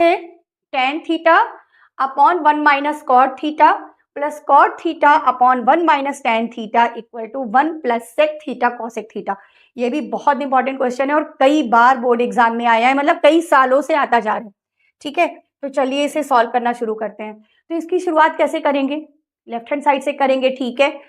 Ten theta upon 1 minus cot theta plus cot theta upon 1 minus tan theta equal to 1 plus sec theta cosec theta. ये भी बहुत important question है और कई बार board exam में आया है, मतलब कई सालों से आता जा रहा है। ठीक है, तो चलिए इसे सॉल्व करना शुरू करते हैं। तो इसकी शुरुआत कैसे करेंगे? लेफ्ट हैंड साइड से करेंगे। ठीक है,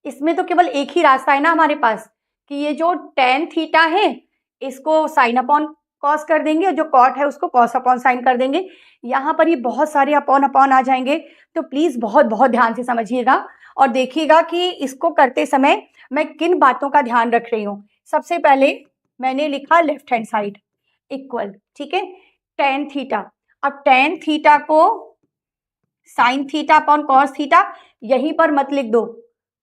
इसमें तो केवल एक ही रास्ता है ना हमारे पास कि ये जो टेन थीटा है इसको साइन अपॉन कॉस कर देंगे और जो कॉट है उसको कॉस अपॉन साइन कर देंगे। यहाँ पर ये बहुत सारे अपॉन अपॉन आ जाएंगे, तो प्लीज बहुत बहुत ध्यान से समझिएगा और देखिएगा कि इसको करते समय मैं किन बातों का ध्यान रख रही हूँ। सबसे पहले मैंने लिखा लेफ्ट हैंड साइड इक्वल, ठीक है, टेन थीटा। अब टेन थीटा को sine theta upon cos theta यहीं पर मत लिख दो।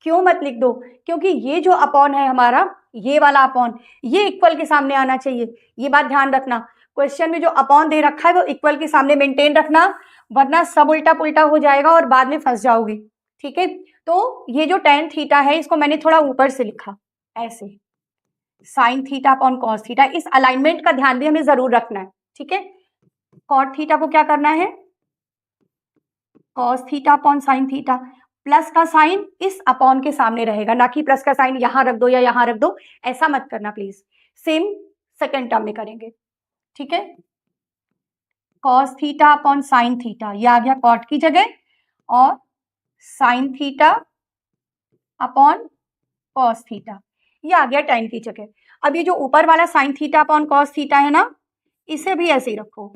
क्यों मत लिख दो? क्योंकि ये जो अपॉन है हमारा, ये वाला अपॉन, ये इक्वल के सामने आना चाहिए। ये बात ध्यान रखना, क्वेश्चन में जो अपॉन दे रखा है वो इक्वल के सामने मेंटेन रखना, वरना सब उल्टा पुल्टा हो जाएगा और बाद में फंस जाओगे। ठीक है, तो ये जो टेन थीटा है इसको मैंने थोड़ा ऊपर से लिखा ऐसे, sine theta upon cos theta. इस अलाइनमेंट का ध्यान भी हमें जरूर रखना है। ठीक है, कॉट थीटा को क्या करना है? Cos theta upon sine theta. Plus का साइन इस अपॉन के सामने रहेगा, ना कि प्लस का साइन यहां रख दो या यहां रख दो, ऐसा मत करना प्लीज। सेम सेकंड टर्म में करेंगे। ठीक है, cos theta upon sine theta, ये आ गया कॉट की जगह, और sine theta upon cos theta ये आ गया टेन की जगह। अब ये जो ऊपर वाला sine theta upon cos theta है ना, इसे भी ऐसे ही रखो।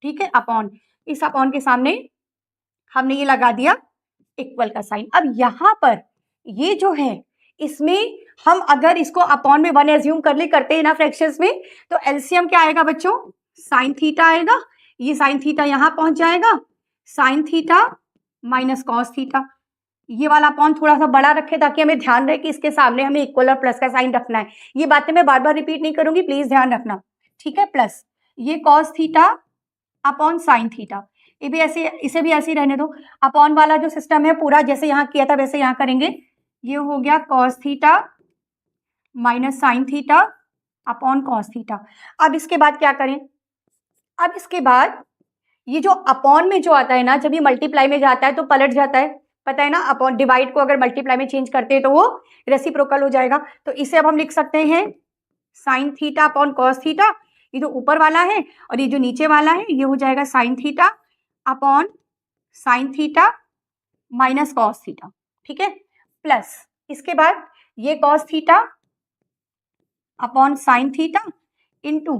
ठीक है, अपॉन, इस अपॉन के सामने हमने ये लगा दिया इक्वल का साइन। अब यहां पर ये जो है इसमें हम अगर इसको अपॉन में वन एज्यूम कर ले, करते हैं ना फ्रैक्शंस में, तो एलसीएम क्या आएगा बच्चों? साइन थीटा आएगा। ये साइन थीटा यहां पहुंच जाएगा, sign theta minus cos theta. ये वाला अपॉन थोड़ा सा बड़ा रखे ताकि हमें ध्यान रहे कि इसके सामने हमें इक्वल और प्लस का साइन रखना है। ये बातें मैं बार बार रिपीट नहीं करूंगी, प्लीज ध्यान रखना। ठीक है, प्लस ये cos theta upon sine theta, ये भी ऐसे, इसे भी ऐसे ही रहने दो। अपॉन वाला जो सिस्टम है पूरा जैसे यहाँ किया था वैसे यहाँ करेंगे। ये हो गया cos theta minus sine theta upon cos theta. अब इसके बाद क्या करें? अब इसके बाद ये जो अपॉन में जो आता है ना, जब ये मल्टीप्लाई में जाता है तो पलट जाता है, पता है ना। अपॉन डिवाइड को अगर मल्टीप्लाई में चेंज करते हैं तो वो रेसिप्रोकल हो जाएगा। तो इसे अब हम लिख सकते हैं sine theta upon cos theta. ये जो ऊपर वाला है और ये जो नीचे वाला है ये हो जाएगा sine theta upon sine theta minus cos theta. ठीक है, प्लस इसके बाद ये cos theta upon sine theta into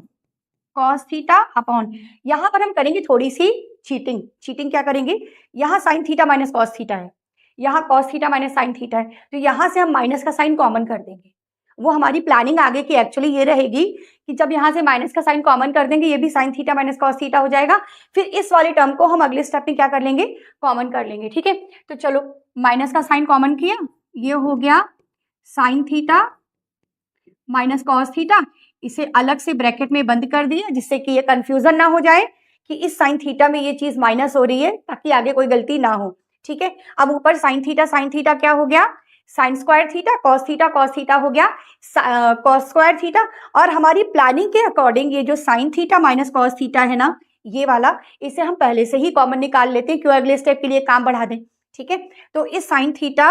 cos theta upon, यहां पर हम करेंगे थोड़ी सी चीटिंग। चीटिंग क्या करेंगे? यहां sign theta minus cos theta है, यहां cos theta minus sine theta है, तो यहां से हम माइनस का साइन कॉमन कर देंगे। वो हमारी प्लानिंग आगे की एक्चुअली ये रहेगी कि जब यहां से माइनस का साइन कॉमन कर देंगे, ये भी sign theta minus cos theta हो जाएगा। फिर इस वाले टर्म को हम अगले स्टेप में क्या कर लेंगे? कॉमन कर लेंगे। ठीक है, तो चलो माइनस का साइन कॉमन किया, ये हो गया sign theta minus cos theta. इसे अलग से ब्रैकेट में बंद कर दिया जिससे कि ये कंफ्यूजन ना हो जाए कि इस साइन थीटा में ये चीज माइनस हो रही है, ताकि आगे कोई गलती ना हो। ठीक है, अब ऊपर साइन थीटा क्या हो गया? Sign square theta, cos theta हो गया कॉस स्क्वायर थीटा। और हमारी प्लानिंग के अकॉर्डिंग ये जो sign theta minus cos theta है ना, ये वाला, इसे हम पहले से ही कॉमन निकाल लेते हैं, क्यों अगले स्टेप के लिए काम बढ़ा दें। ठीक है, तो इस साइन थीटा,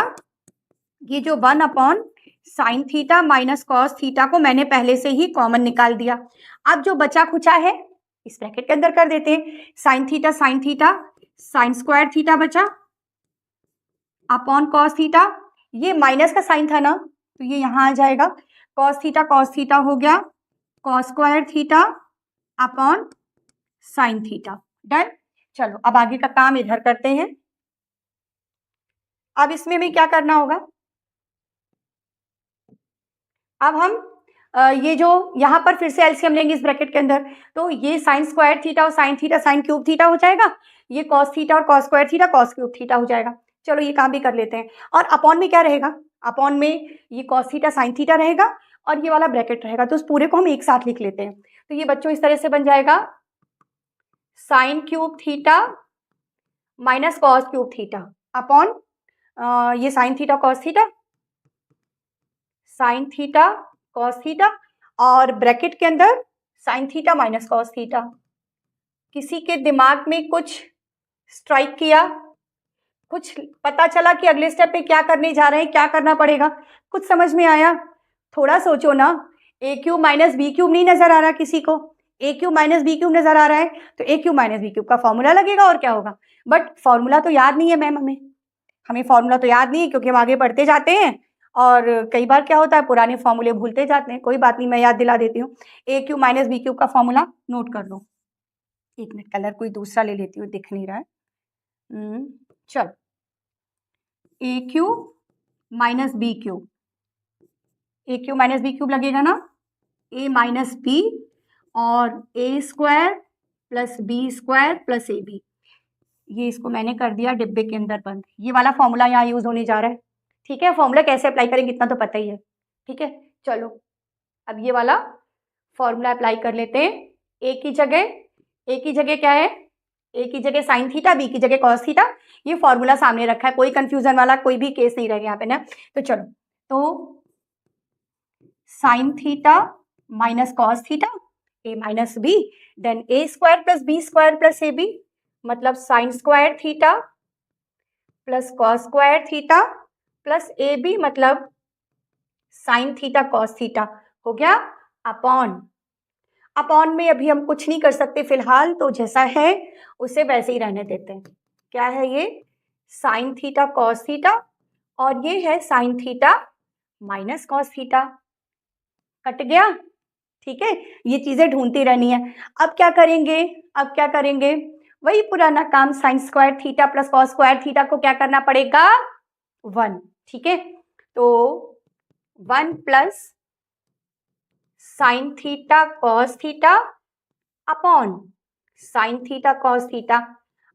ये जो 1 upon sine theta minus cos theta को मैंने पहले से ही कॉमन निकाल दिया। अब जो बचा खुचा है इस ब्रैकेट के अंदर कर देते हैं। Sine theta sine square theta बचा अपॉन कॉस थीटा, ये माइनस का साइन था ना तो ये यहां आ जाएगा। कॉस थीटा हो गया cos square theta upon sine theta. Done. चलो अब आगे का काम इधर करते हैं। अब इसमें हमें क्या करना होगा? अब हम ये जो यहाँ पर फिर से एलसीएम लेंगे इस ब्रैकेट के अंदर, तो ये साइन स्क्वायर थीटा और sine theta sine cube theta हो जाएगा। ये कॉस थीटा और cos square theta cos cube theta हो जाएगा। चलो ये काम भी कर लेते हैं। और अपॉन में क्या रहेगा? अपॉन में ये कॉस थीटा साइन थीटा रहेगा और ये वाला ब्रैकेट रहेगा, तो उस पूरे को हम एक साथ लिख लेते हैं। तो ये बच्चों इस तरह से बन जाएगा sine cube theta minus cos cube theta upon ये sine theta cos theta, sine theta cos theta, और ब्रैकेट के अंदर sine theta minus cos theta. किसी के दिमाग में कुछ स्ट्राइक किया, कुछ पता चला कि अगले स्टेप पे क्या करने जा रहे हैं, क्या करना पड़ेगा, कुछ समझ में आया? थोड़ा सोचो ना। ए क्यूब माइनस बी क्यूब नहीं नजर आ रहा किसी को? ए क्यूब माइनस बी क्यूब नजर आ रहा है तो ए क्यूब माइनस बी क्यूब का फॉर्मूला लगेगा और क्या होगा। बट फॉर्मूला तो याद नहीं है मैम, हमें फॉर्मूला तो याद नहीं है क्योंकि हम आगे बढ़ते जाते हैं और कई बार क्या होता है पुराने फॉर्मूले भूलते जाते हैं। कोई बात नहीं, मैं याद दिला देती हूँ। ए क्यूब माइनस बी क्यूब का फॉर्मूला नोट कर लो। एक मिनट, कलर कोई दूसरा ले लेती हूँ, दिख नहीं रहा है। चलो, a cube minus b cube, a cube minus b cube लगेगा ना, ए माइनस बी और a square plus b square plus a b. ये इसको मैंने कर दिया डिब्बे के अंदर बंद। ये वाला फॉर्मूला यहाँ यूज होने जा रहा है, ठीक है। फॉर्मूला कैसे अप्लाई करेंगे इतना तो पता ही है, ठीक है। चलो अब ये वाला फॉर्मूला अप्लाई कर लेते हैं। ए की जगह क्या है? ए की जगह साइन थीटा, बी की जगह कॉस थीटा। ये फॉर्मूला सामने रखा है, कोई कंफ्यूजन वाला कोई भी केस नहीं रहेगा यहाँ पे ना। तो चलो, तो sine theta minus cos theta, a minus b, then a square plus b square plus a b, मतलब sine square theta plus cos square theta plus a b, मतलब साइन थीटा कॉस थीटा। हो गया। Upon में अभी हम कुछ नहीं कर सकते फिलहाल, तो जैसा है उसे वैसे ही रहने देते हैं। क्या है ये? साइन थीटा कॉस थीटा, और ये है sign theta minus cos theta. Cut गया, ठीक है। ये चीजें ढूंढती रहनी है। अब क्या करेंगे? वही पुराना काम, sign square theta plus cos square theta को क्या करना पड़ेगा? 1, ठीक है। तो 1 plus sign theta cos theta upon sine theta cos theta.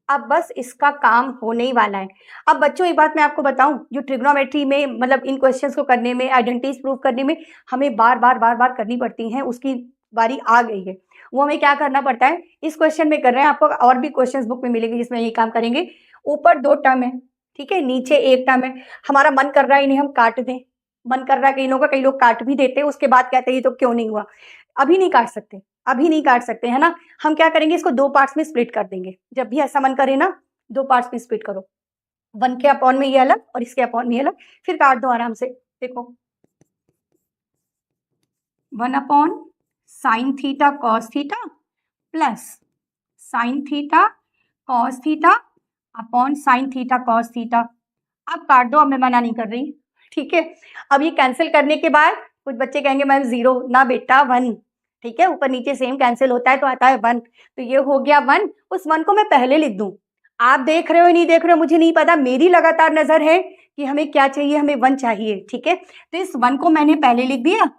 अब बस इसका काम होने ही वाला है। अब बच्चों एक बात मैं आपको बताऊं, जो ट्रिग्नोमेट्री में मतलब इन क्वेश्चंस को करने में, आइडेंटिटीज प्रूव करने में हमें बार बार करनी पड़ती हैं, उसकी बारी आ गई है। वो हमें क्या करना पड़ता है, इस क्वेश्चन में कर रहे हैं, आपको और भी क्वेश्चंस बुक में मिलेंगे जिसमें ये काम करेंगे। ऊपर 2 टर्म है, ठीक है, नीचे 1 टर्म है। हमारा मन कर रहा है इन्हें हम काट दें, मन कर रहा है कई लोगों का, कई लोग काट भी देते हैं, उसके बाद कहते हैं ये तो क्यों नहीं हुआ। अभी नहीं काट सकते, है ना। हम क्या करेंगे, इसको 2 पार्ट्स में स्प्लिट कर देंगे। जब भी ऐसा मन करे ना, 2 पार्ट्स में स्प्लिट करो। 1 के अपॉन में ये अलग और इसके अपॉन में ये अलग, फिर काट दो आराम से। देखो 1 upon sine theta cos theta plus sign theta cos theta upon sine theta cos theta. अब काट दो, अब मैं मना नहीं कर रही, ठीक है। अब ये कैंसिल करने के बाद कुछ बच्चे कहेंगे मैम 0 ना बेटा 1, ठीक है। ऊपर नीचे सेम कैंसिल होता है तो आता है 1, तो ये हो गया 1। उस 1 को मैं पहले लिख दूं। आप देख रहे हो नहीं देख रहे हो मुझे नहीं पता, मेरी लगातार नजर है कि हमें क्या चाहिए, हमें 1 चाहिए, ठीक है। तो इस 1 को मैंने पहले लिख दिया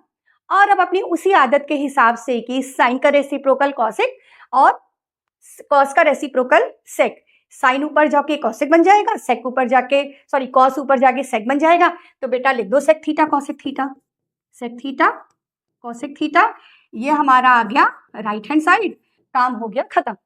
और अब अपनी उसी आदत के हिसाब से कि साइन का रेसिप्रोकल कॉसेक और कॉस का रेसिप्रोकल सेक, साइन ऊपर जाके कॉसेक बन जाएगा, सेक ऊपर जाके कॉस ऊपर जाके सेक बन जाएगा। तो बेटा लिख दो sec theta cosec theta, sec theta cosec theta. ये हमारा आ गया राइट हैंड साइड, काम हो गया खत्म।